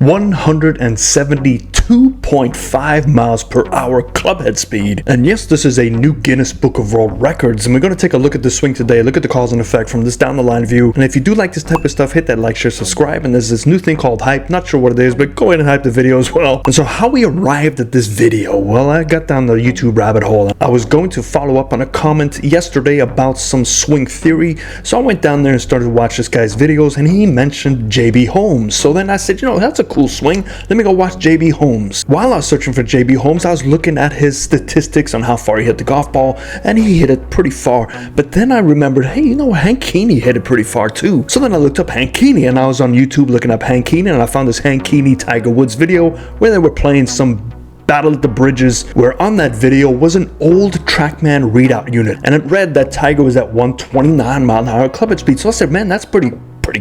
172.5 miles per hour clubhead speed. And yes, this is a new Guinness Book of World Records, and we're going to take a look at the swing today, look at the cause and effect from this down the line view. And if you do like this type of stuff, hit that like, share, subscribe. And there's this new thing called hype, not sure what it is, but go ahead and hype the video as well. And so how we arrived at this video, well, I got down the YouTube rabbit hole. I was going to follow up on a comment yesterday about some swing theory, so I went down there and started to watch this guy's videos, and he mentioned JB Holmes. So then I said, you know, that's a cool swing, let me go watch JB Holmes. While I was searching for JB Holmes, I was looking at his statistics on how far he hit the golf ball, and he hit it pretty far. But then I remembered, hey, you know, Hank Keeney hit it pretty far too. So then I looked up Hank Keeney, and I was on YouTube looking up Hank Keeney, and I found this Hank Keeney Tiger Woods video where they were playing some Battle at the Bridges, where on that video was an old TrackMan readout unit, and it read that Tiger was at 129 mile an hour clubhead speed. So I said, man, that's pretty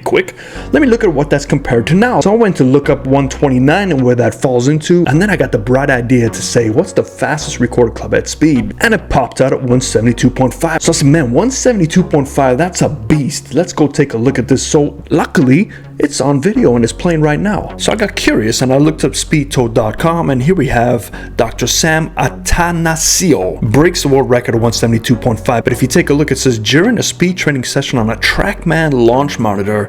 quick. Let me look at what that's compared to now. So I went to look up 129 and where that falls into, and then I got the bright idea to say, what's the fastest recorded clubhead speed? And it popped out at 172.5. So I said, man, 172.5, that's a beast. Let's go take a look at this. So luckily, it's on video and it's playing right now. So I got curious and I looked up speedtoad.com, and here we have Dr. Sam Attanasio breaks the world record of 172.5. But if you take a look, it says during a speed training session on a TrackMan launch monitor,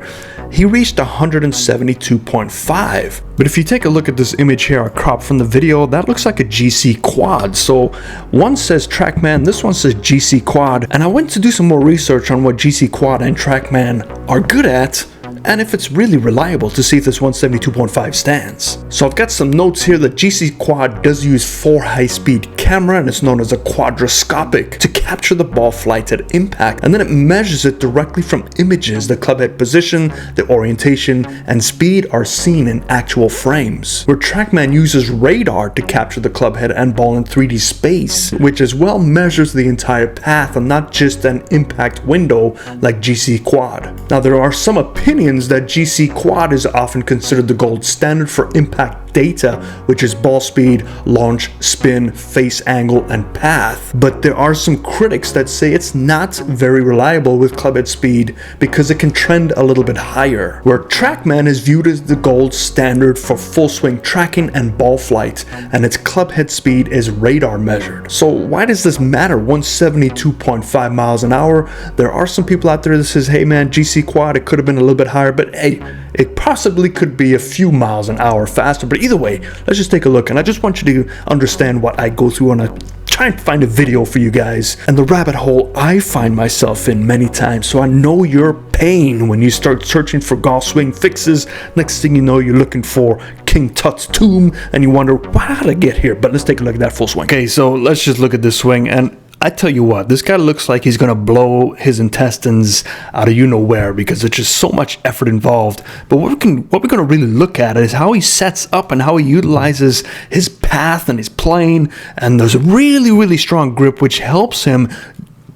he reached 172.5. But if you take a look at this image here, a crop from the video, that looks like a GC quad. So one says TrackMan, this one says GC quad. And I went to do some more research on what GC quad and TrackMan are good at, and if it's really reliable, to see if this 172.5 stands. So I've got some notes here that GC Quad does use 4 high-speed camera, and it's known as a quadrascopic, to capture the ball flight at impact, and then it measures it directly from images. The clubhead position, the orientation, and speed are seen in actual frames. Where TrackMan uses radar to capture the clubhead and ball in 3D space, which as well measures the entire path and not just an impact window like GC Quad. Now there are some opinions that GC Quad is often considered the gold standard for impact data, which is ball speed, launch, spin, face angle, and path. But there are some critics that say it's not very reliable with clubhead speed because it can trend a little bit higher. Where TrackMan is viewed as the gold standard for full swing tracking and ball flight, and its clubhead speed is radar measured. So why does this matter? 172.5 miles an hour. There are some people out there that says, hey man, GC Quad, it could have been a little bit higher, but hey, it possibly could be a few miles an hour faster. But either way, let's just take a look, and I just want you to understand what I go through on a try and find a video for you guys, and the rabbit hole I find myself in many times. So I know your pain when you start searching for golf swing fixes. Next thing you know, you're looking for King Tut's tomb, and you wonder, how did I get here? But let's take a look at that full swing. Okay, so let's just look at this swing, and I tell you what, this guy looks like he's gonna blow his intestines out of you-know-where because there's just so much effort involved. But what we're gonna really look at is how he sets up and how he utilizes his path and his plane. And there's a really, really strong grip, which helps him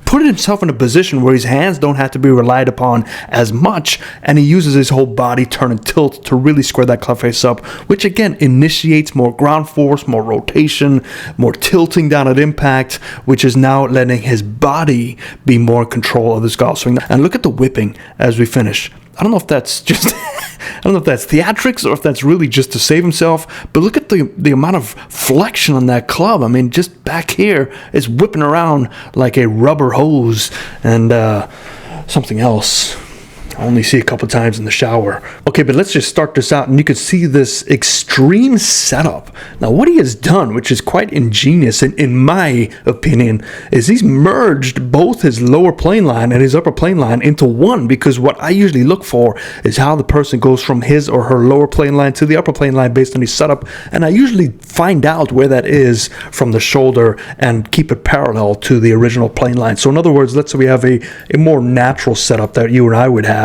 put himself in a position where his hands don't have to be relied upon as much, and he uses his whole body, turn and tilt, to really square that club face up, which again initiates more ground force, more rotation, more tilting down at impact, which is now letting his body be more in control of this golf swing. And look at the whipping as we finish. I don't know if that's just I don't know if that's theatrics or if that's really just to save himself, but look at the amount of flexion on that club. I mean, just back here, it's whipping around like a rubber hose. And something else I only see a couple times in the shower. Okay, but let's just start this out, and you can see this extreme setup. Now, what he has done, which is quite ingenious in my opinion, is he's merged both his lower plane line and his upper plane line into one, because what I usually look for is how the person goes from his or her lower plane line to the upper plane line based on his setup, and I usually find out where that is from the shoulder and keep it parallel to the original plane line. So in other words, let's say we have a more natural setup that you and I would have.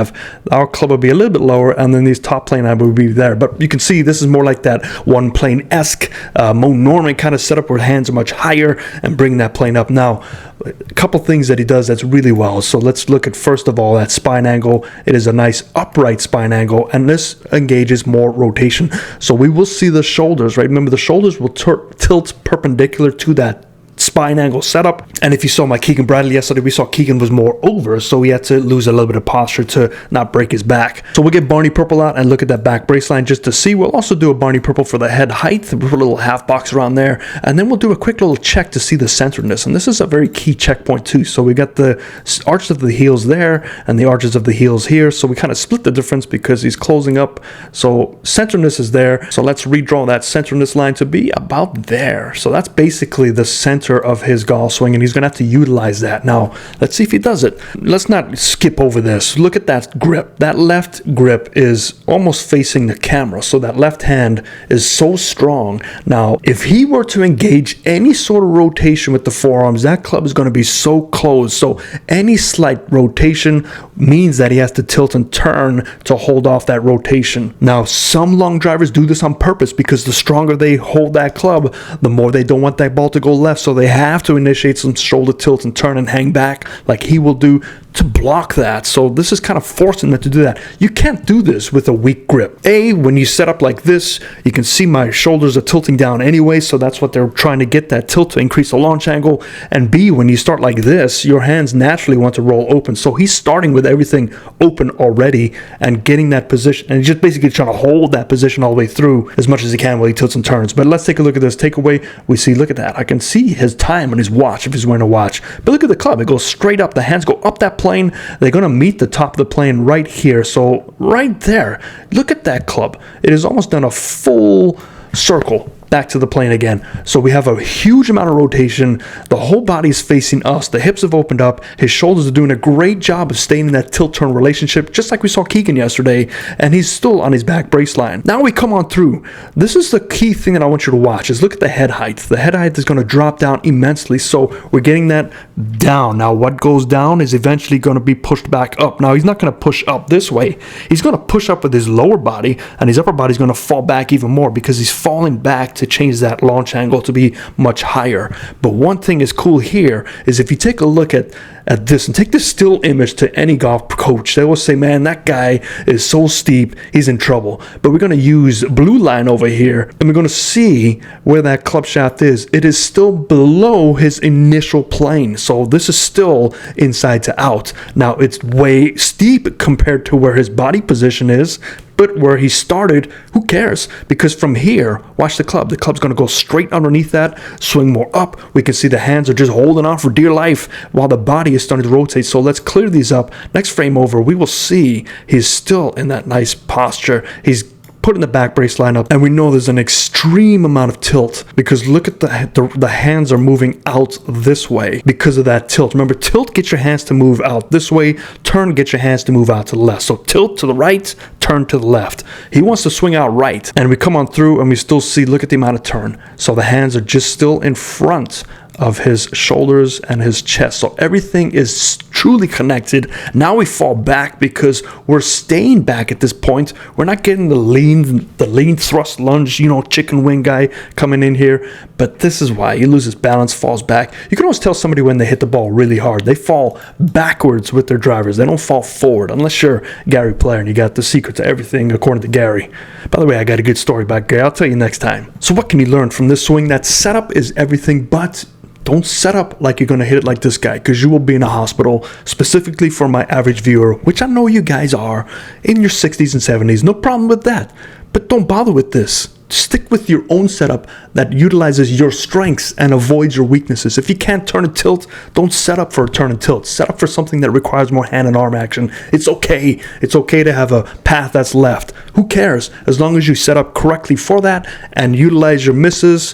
Our club would be a little bit lower, and then these top plane line would be there. But you can see this is more like that one plane-esque, Mo Norman kind of setup where hands are much higher and bring that plane up. Now, a couple things that he does that's really well. So let's look at, first of all, that spine angle. It is a nice upright spine angle, and this engages more rotation. So we will see the shoulders, right? Remember, the shoulders will tilt perpendicular to that spine angle setup. And if you saw my Keegan Bradley yesterday, we saw Keegan was more over, so he had to lose a little bit of posture to not break his back. So we'll get Barney Purple out and look at that back brace line just to see. We'll also do a Barney Purple for the head height, put a little half box around there, and then we'll do a quick little check to see the centeredness. And this is a very key checkpoint too. So we got the arches of the heels there and the arches of the heels here. So we kind of split the difference because he's closing up. So centeredness is there. So let's redraw that centeredness line to be about there. So that's basically the center of his golf swing, and he's going to have to utilize that. Now, let's see if he does it. Let's not skip over this. Look at that grip. That left grip is almost facing the camera, so that left hand is so strong. Now, if he were to engage any sort of rotation with the forearms, that club is going to be so closed. So any slight rotation means that he has to tilt and turn to hold off that rotation. Now, some long drivers do this on purpose because the stronger they hold that club, the more they don't want that ball to go left. So they have to initiate some shoulder tilt and turn and hang back like he will do to block that. So this is kind of forcing them to do that. You can't do this with a weak grip. When you set up like this, you can see my shoulders are tilting down anyway, so that's what they're trying to get, that tilt to increase the launch angle. And B, when you start like this, your hands naturally want to roll open. So he's starting with everything open already and getting that position, and he's just basically trying to hold that position all the way through as much as he can while he tilts and turns. But let's take a look at this takeaway. We see, look at that. I can see his time on his watch if he's wearing a watch. But look at the club. It goes straight up. The hands go up that plane. They're going to meet the top of the plane right here. So right there, look at that club. It has almost done a full circle back to the plane again. So we have a huge amount of rotation. The whole body is facing us. The hips have opened up. His shoulders are doing a great job of staying in that tilt-turn relationship, just like we saw Keegan yesterday, and he's still on his back brace line. Now we come on through. This is the key thing that I want you to watch, is look at the head height. The head height is going to drop down immensely, so we're getting that down. Now what goes down is eventually going to be pushed back up. Now he's not going to push up this way. He's going to push up with his lower body, and his upper body is going to fall back even more because he's falling back to change that launch angle to be much higher. But one thing is cool here is if you take a look at this and take this still image to any golf coach, they will say, man, that guy is so steep, he's in trouble. But we're going to use blue line over here, and we're going to see where that club shaft is. It is still below his initial plane, so this is still inside to out. Now it's way steep compared to where his body position is, but where he started, who cares? Because from here, watch the club. The club's going to go straight underneath that, swing more up. We can see the hands are just holding on for dear life while the body is starting to rotate. So let's clear these up. Next frame over, we will see he's still in that nice posture. He's putting the back brace line up, and we know there's an extreme amount of tilt because look at the hands are moving out this way because of that tilt. Remember, tilt, get your hands to move out this way. Turn, get your hands to move out to the left. So tilt to the right, turn to the left. He wants to swing out right, and we come on through and we still see, look at the amount of turn. So the hands are just still in front of his shoulders and his chest. So everything is truly connected. Now we fall back because we're staying back at this point. We're not getting the lean thrust lunge, chicken wing guy coming in here. But this is why he loses balance, falls back. You can always tell somebody when they hit the ball really hard. They fall backwards with their drivers. They don't fall forward unless you're Gary Player and you got the secret to everything according to Gary. By the way, I got a good story about Gary. I'll tell you next time. So what can you learn from this swing? That setup is everything, but don't set up like you're going to hit it like this guy, because you will be in a hospital, specifically for my average viewer, which I know you guys are in your 60s and 70s. No problem with that. But don't bother with this. Stick with your own setup that utilizes your strengths and avoids your weaknesses. If you can't turn and tilt, don't set up for a turn and tilt. Set up for something that requires more hand and arm action. It's okay. It's okay to have a path that's left. Who cares? As long as you set up correctly for that and utilize your misses,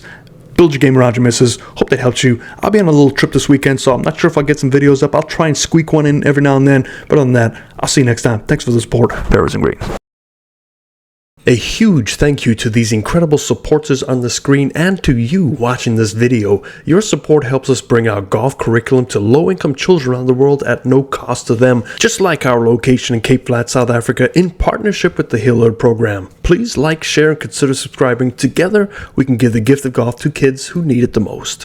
build your game around your misses. Hope that helped you. I'll be on a little trip this weekend, so I'm not sure if I'll get some videos up. I'll try and squeak one in every now and then. But other than that, I'll see you next time. Thanks for the support. Bears and Green. A huge thank you to these incredible supporters on the screen and to you watching this video. Your support helps us bring our golf curriculum to low-income children around the world at no cost to them, just like our location in Cape Flat, South Africa, in partnership with the Hillard program. Please like, share, and consider subscribing. Together, we can give the gift of golf to kids who need it the most.